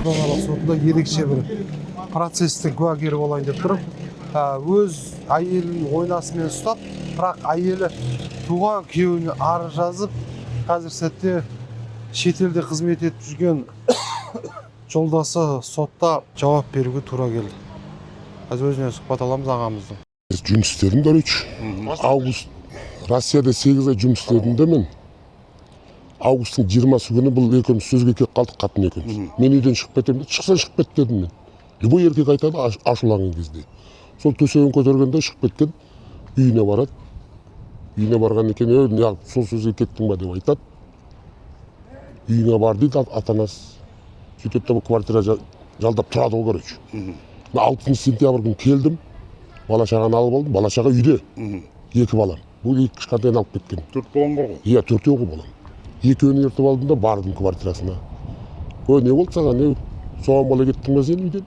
ауданаралық сотында ерекше бір процесстің куәгері болайын деп тұрып, өз әйелін ойнасымен ұстап, бірақ әйелі туған күйеуіне арыз жазып, қазір сәтте шетелде қызмет етіп жүрген жолдасы сотта жауап беруге тура келді. Қазір өзіне сұхбат аламыз ағамыздың. Жұмыс істедім дөріч. Август Россияда 8 ай жұмыс істедім де мен. Августтың 20-сы күні бұл екеуміз сөзге келіп қалдық, қатын екеуміз. Мен үйден шығып кетемін деді, шықсаң шығып кет дедім мен. Любой еркек айтады ашуланған кезде. Сол төсегін көтергенде шығып кеткен, үйіне барады. Үйіне барған екен, сол сөзге кеттің ба деп айтады. Үйіне бар дейді ата-анасы. Сөйтіп те квартира жалдап тұрады ол короче. 6 сентябрь күні келдім, бала-шағаны алып алдым, бала-шаға үйде. 2 балам. Бұл 2 кішкентайын алып кеткен. 4 балам бар ғой? Иә, 4 балам. Екеуін ертіп алдым да бардым квартирасына. Не болды саған, соған бала кеттің ба сен үйден?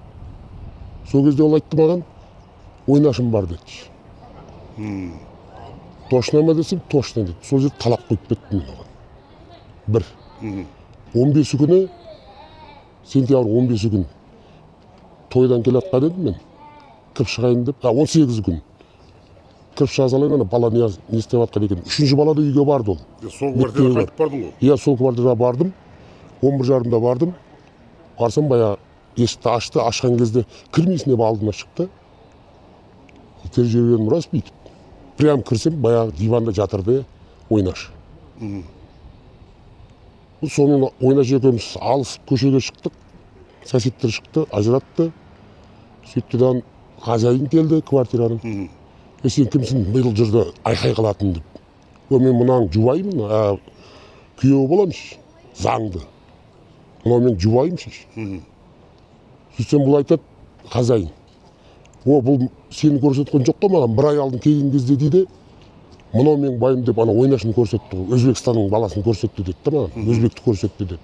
Сол кезде ол айтты маған, ойнашым бар деді. Точно ма десем, точно деді. Сол жерде талап қойып кеттім мен оған. Бір. 15 күні, сентябрь 15 күн тойдан келатқан едім мен. Кіріп шығайын деп, 18 күн. Кіріп шыға салайын, бала не істеп жатқан екен. 3-ші бала да үйге барды ол. Сол квартираға қайтып бардың ғой? Иә, сол квартираға бардым. 11:30-да бардым. Барсам баяғы есікті ашты, ашқан кезде кірмейсің деп алдыма шықты. Терезеден рас бүйтіп. Прям кірсем, баяғы диванда жатырды, ойнаш. Соның ойнаш екеуміз алысып көшеге шықтық. Соседтер шықты, ажыратты. Сөйттіден хозяин келді квартираның. Сен кімсің бұл жерде айқай қылатын деп. Мен мұнаң жұбайымын, күйеуі боламыш, заңды. Мұнау мен жұбайымшыш. Сөйтсем бұл айтады, хозяин. Бұл сені көрсеткен жоқ та маған, 1 ай алдын келген кезде дейді, мұнау мен байым деп ана ойнашын көрсетті, Өзбекстанның баласын көрсетті деді та маған, өзбекті көрсетті деді.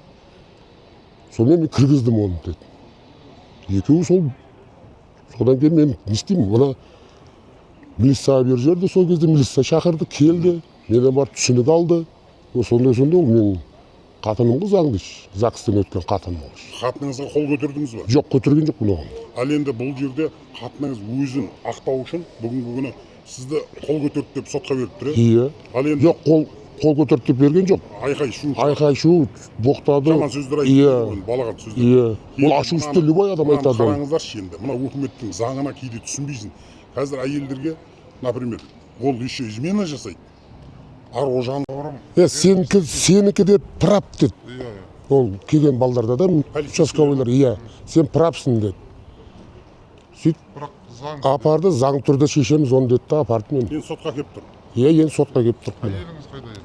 Сонымен мен кіргіздім оны деді. Екеуі содан кейін мен не істеймін, мұна милиция бер жерді, сол кезде милиция шақырды, келді, менен барып түсінік алды. Сондай ол мен қатыным ғой заңды, ЗАГСтен өткен қатыным ол. Қатыныңызға қол көтердіңіз ба? Жоқ, көтерген жоқ бұны. Ал енді бұл жерде қатыныңыз өзін ақтау үшін бүгінгі күні сізді қол көтерді деп сотқа беріп тұр. Иә. Жоқ, қол көтерді деп берген жоқ. Айқай шу, боқтады. Жаман сөздер айтты, балағат сөздер. Иә. Бұл ашу үсті любой адам айтады. Қараңыздаршы енді, мына өкіметтің заңына кейде түсінбейсің. Қазір әйелдерге, например, ол еще измена жасайды. Аружан орым. Сенікі деп прап деді. Ол келген балдарда да, участковыйлар, иә, сен прапсың деді. Сөйт, апарды заң түрде шешеміз оны деді да, апарды мен. Енді сотқа кеп тұр. Иә, енді сотқа кеп тұр. Әйеліңіз қайда еді?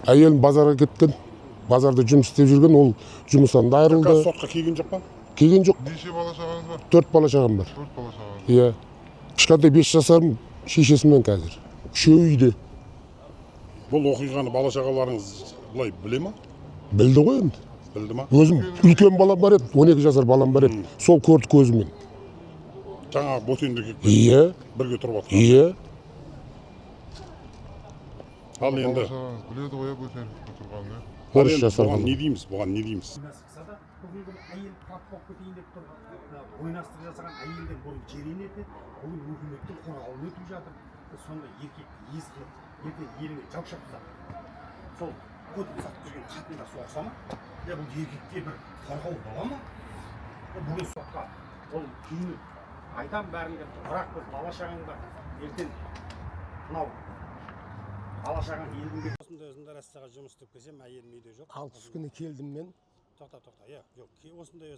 Әйелім базарға кеткен, базарда жұмыс істеп жүрген, ол жұмыстан айырылды. Сотқа келген жоқ па? Келген жоқ. Неше бала-шағаңыз бар? 4 бала-шағам бар. 4 бала-шағаңыз. Иә. Кішкентай 5 жасарым шешесімен қазір. Үшеуі үйде. Бұл оқиғаны бала-шағаларыңыз бұлай біле ма? Білді ғой енді. Білді ма? Өзім үлкен балам бар еді, 12 жасар балам бар еді. Сол көрді көзімен. Жаңағы ботенді кеп Иә. бірге тұрып атқан. Иә. Ал енді біледі ғой көтеріп тұрғанын. 13 жасар бұған балам. не дейміз? Бұған не дейміз? Бүгінгі әйел прап болып кетейін деп тұр. Ойнастырып жасаған әйелдер бұрын жерен етеді. Бүгін өкіметтің қорғауын өтіп жатыр. Сонда еркекті езгіліп, ертең еліне жаушап тастап. Сол көтіп сатып жүрген қатындар соғыса ма? Бұл еркекте бір қорғау бола ма? Бүгін сотқа ол күйініп айтам бәрін деп, бірақ біз бала-шағаңда ертең мынау бала-шағаң елдің осындай Россияға жұмыс істеп келсем, әйелім үйде жоқ. 6 күні келдім мен. Тоқта, иә, жоқ, осындай